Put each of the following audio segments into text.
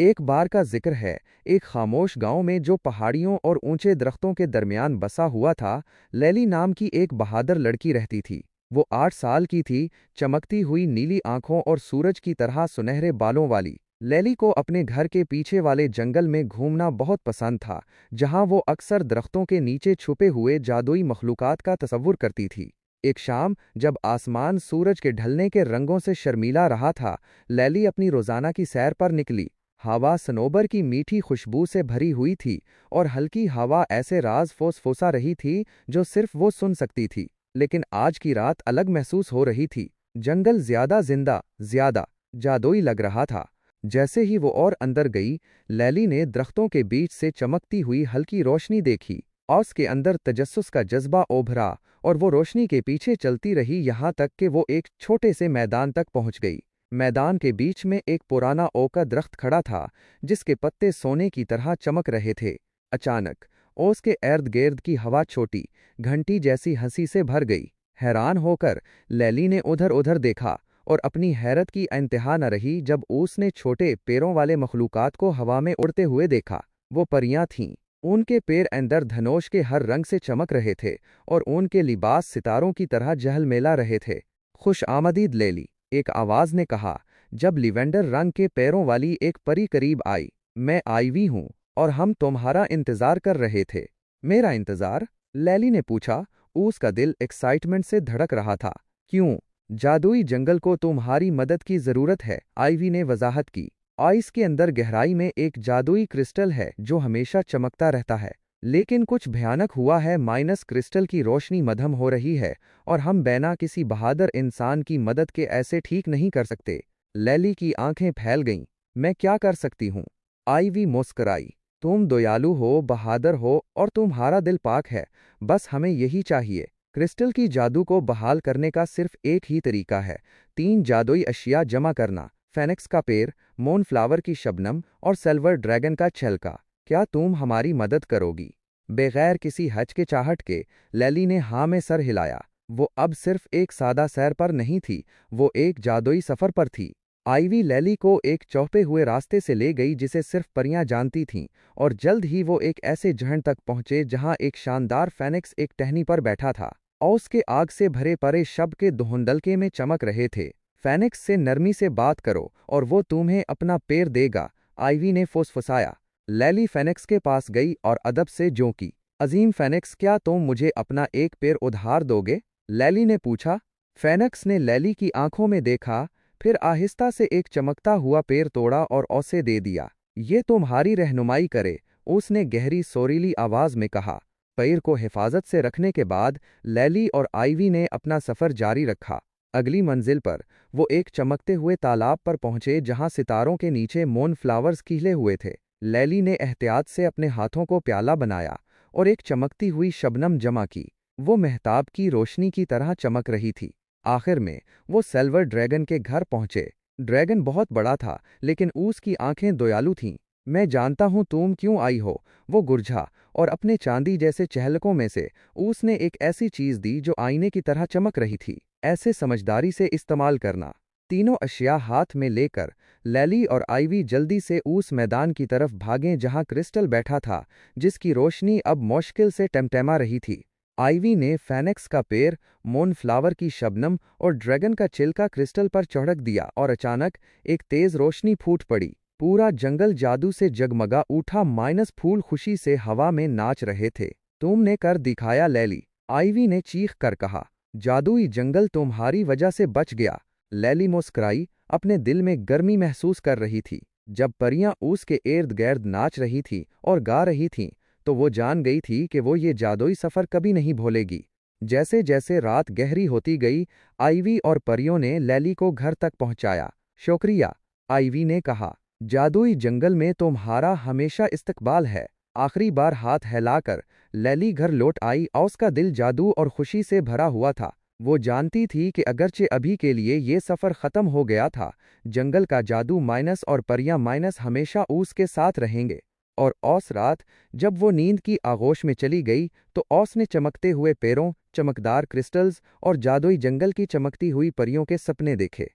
एक बार का जिक्र है, एक खामोश गांव में जो पहाड़ियों और ऊंचे दरख्तों के दरमियान बसा हुआ था। लैली नाम की एक बहादुर लड़की रहती थी। वो 8 साल की थी, चमकती हुई नीली आंखों और सूरज की तरह सुनहरे बालों वाली। लैली को अपने घर के पीछे वाले जंगल में घूमना बहुत पसंद था, जहां वो अक्सर दरख्तों के नीचे छुपे हुए जादुई मखलूकात का तसव्वुर करती थी। एक शाम, जब आसमान सूरज के ढलने के रंगों से शर्मीला रहा था, लैली अपनी रोजाना की सैर पर निकली। हवा सनोबर की मीठी खुशबू से भरी हुई थी और हल्की हवा ऐसे राज फुसफुसा रही थी जो सिर्फ वो सुन सकती थी। लेकिन आज की रात अलग महसूस हो रही थी। जंगल ज्यादा जिंदा, ज्यादा जादुई लग रहा था। जैसे ही वो और अंदर गई, लैली ने दरख्तों के बीच से चमकती हुई हल्की रोशनी देखी और उसके अंदर तजस्सुस का जज्बा उभरा, और वो रोशनी के पीछे चलती रही यहाँ तक कि वो एक छोटे से मैदान तक पहुंच गई। मैदान के बीच में एक पुराना ओक का दरख्त खड़ा था, जिसके पत्ते सोने की तरह चमक रहे थे। अचानक ओस के इर्द गिर्द की हवा छोटी घंटी जैसी हंसी से भर गई। हैरान होकर लैली ने उधर उधर देखा, और अपनी हैरत की इंतहा न रही जब उसने छोटे पैरों वाले मखलूकात को हवा में उड़ते हुए देखा। वो परियां थीं। उनके पैर इंद्रधनुष के हर रंग से चमक रहे थे, और उनके लिबास सितारों की तरह जहलमेला रहे थे। खुश आमदीद लैली, एक आवाज ने कहा, जब लिवेंडर रंग के पैरों वाली एक परी करीब आई। मैं आईवी हूं, और हम तुम्हारा इंतजार कर रहे थे। मेरा इंतजार? लैली ने पूछा। उसका दिल एक्साइटमेंट से धड़क रहा था। क्यों? जादुई जंगल को तुम्हारी मदद की जरूरत है, आईवी ने वजाहत की। आइस के अंदर गहराई में एक जादुई क्रिस्टल है जो हमेशा चमकता रहता है। लेकिन कुछ भयानक हुआ है, माइनस क्रिस्टल की रोशनी मध्यम हो रही है, और हम बिना किसी बहादुर इंसान की मदद के ऐसे ठीक नहीं कर सकते। लैली की आंखें फैल गईं। मैं क्या कर सकती हूँ? आईवी मुस्कराई। तुम दयालु हो, बहादुर हो, और तुम्हारा दिल पाक है। बस हमें यही चाहिए। क्रिस्टल की जादू को बहाल करने का सिर्फ एक ही तरीका है, 3 जादुई अशिया जमा करना। फेनिक्स का पेड़, मून फ्लावर की शबनम, और सिल्वर ड्रैगन का छलका। क्या तुम हमारी मदद करोगी? बगैर किसी हचकिचाहट के लैली ने हाँ में सर हिलाया। वो अब सिर्फ एक सादा सैर पर नहीं थी, वो एक जादुई सफर पर थी। आईवी लैली को एक चौपे हुए रास्ते से ले गई जिसे सिर्फ परियां जानती थीं, और जल्द ही वो एक ऐसे जहन तक पहुंचे जहां एक शानदार फेनिक्स एक टहनी पर बैठा था, और उसके आग से भरे परे शब के धुंधलके में चमक रहे थे। फेनिक्स से नरमी से बात करो और वो तुम्हें अपना पैर देगा, आईवी ने फुसफुसाया। लैली फेनिक्स के पास गई और अदब से जोंकी। अजीम फेनिक्स, क्या तुम मुझे अपना एक पैर उधार दोगे? लैली ने पूछा। फेनिक्स ने लैली की आंखों में देखा, फिर आहिस्ता से एक चमकता हुआ पैर तोड़ा और उसे दे दिया। ये तुम्हारी रहनुमाई करे, उसने गहरी सोरीली आवाज में कहा। पैर को हिफाजत से रखने के बाद लैली और आईवी ने अपना सफर जारी रखा। अगली मंजिल पर वो एक चमकते हुए तालाब पर पहुंचे जहां सितारों के नीचे मून फ्लावर्स खिले हुए थे। लैली ने एहतियात से अपने हाथों को प्याला बनाया और एक चमकती हुई शबनम जमा की। वो मेहताब की रोशनी की तरह चमक रही थी। आखिर में वो सिल्वर ड्रैगन के घर पहुंचे। ड्रैगन बहुत बड़ा था, लेकिन उसकी आंखें दयालु थीं। मैं जानता हूं तुम क्यों आई हो, वो गुरझा, और अपने चांदी जैसे चहलकों में से उसने एक ऐसी चीज दी जो आईने की तरह चमक रही थी। ऐसे समझदारी से इस्तेमाल करना। तीनों अशिया हाथ में लेकर लैली और आईवी जल्दी से उस मैदान की तरफ भागें जहां क्रिस्टल बैठा था, जिसकी रोशनी अब मुश्किल से टेमटेमा रही थी। आईवी ने फेनिक्स का पेड़, मून फ्लावर की शबनम और ड्रैगन का छिलका क्रिस्टल पर चढ़क दिया, और अचानक एक तेज रोशनी फूट पड़ी। पूरा जंगल जादू से जगमगा उठा, माइनस फूल खुशी से हवा में नाच रहे थे। तुमने कर दिखाया लैली, आईवी ने चीख कर कहा। जादुई जंगल तुम्हारी वजह से बच गया। लैली मुस्कुराई, अपने दिल में गर्मी महसूस कर रही थी। जब परियां उसके इर्द गिर्द नाच रही थी और गा रही थीं, तो वो जान गई थी कि वो ये जादुई सफर कभी नहीं भूलेगी। जैसे जैसे रात गहरी होती गई, आईवी और परियों ने लैली को घर तक पहुंचाया। शुक्रिया, आईवी ने कहा। जादुई जंगल में तुम्हारा हमेशा इस्तकबाल है। आखिरी बार हाथ हिलाकर लैली घर लौट आई, और उसका दिल जादू और खुशी से भरा हुआ था। वो जानती थी कि अगरचे अभी के लिए ये सफर खत्म हो गया था, जंगल का जादू माइनस और परियां माइनस हमेशा उसके साथ रहेंगे। और औस रात, जब वो नींद की आगोश में चली गई, तो औस ने चमकते हुए पैरों, चमकदार क्रिस्टल्स और जादुई जंगल की चमकती हुई परियों के सपने देखे।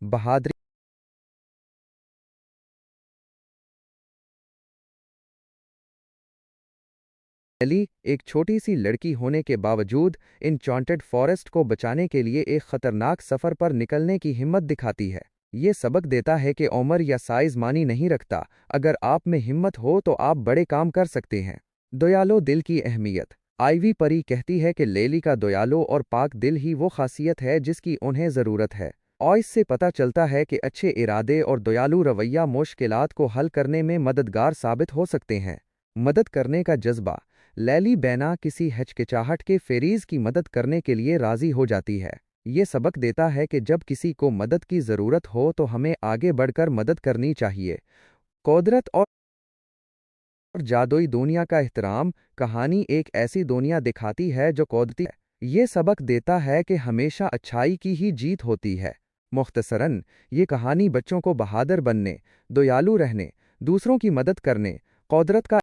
बहादुरी लैली एक छोटी सी लड़की होने के बावजूद इनचांटेड फॉरेस्ट को बचाने के लिए एक खतरनाक सफर पर निकलने की हिम्मत दिखाती है। ये सबक देता है कि उम्र या साइज मानी नहीं रखता, अगर आप में हिम्मत हो तो आप बड़े काम कर सकते हैं। दयालु दिल की अहमियत। आइवी परी कहती है कि लैली का दयालु और पाक दिल ही वो खासियत है जिसकी उन्हें ज़रूरत है, और इससे पता चलता है कि अच्छे इरादे और दयालु रवैया मुश्किलात को हल करने में मददगार साबित हो सकते हैं। मदद करने का जज्बा। लैली बैना किसी हिचकिचाहट के फेरीज की मदद करने के लिए राजी हो जाती है। ये सबक देता है कि जब किसी को मदद की ज़रूरत हो तो हमें आगे बढ़कर मदद करनी चाहिए। कुदरत और जादुई दुनिया का एहतराम। कहानी एक ऐसी दुनिया दिखाती है जो कुदरती है। ये सबक देता है कि हमेशा अच्छाई की ही जीत होती है। मुख्तसरन, ये कहानी बच्चों को बहादुर बनने, दयालु रहने, दूसरों की मदद करने, कुदरत का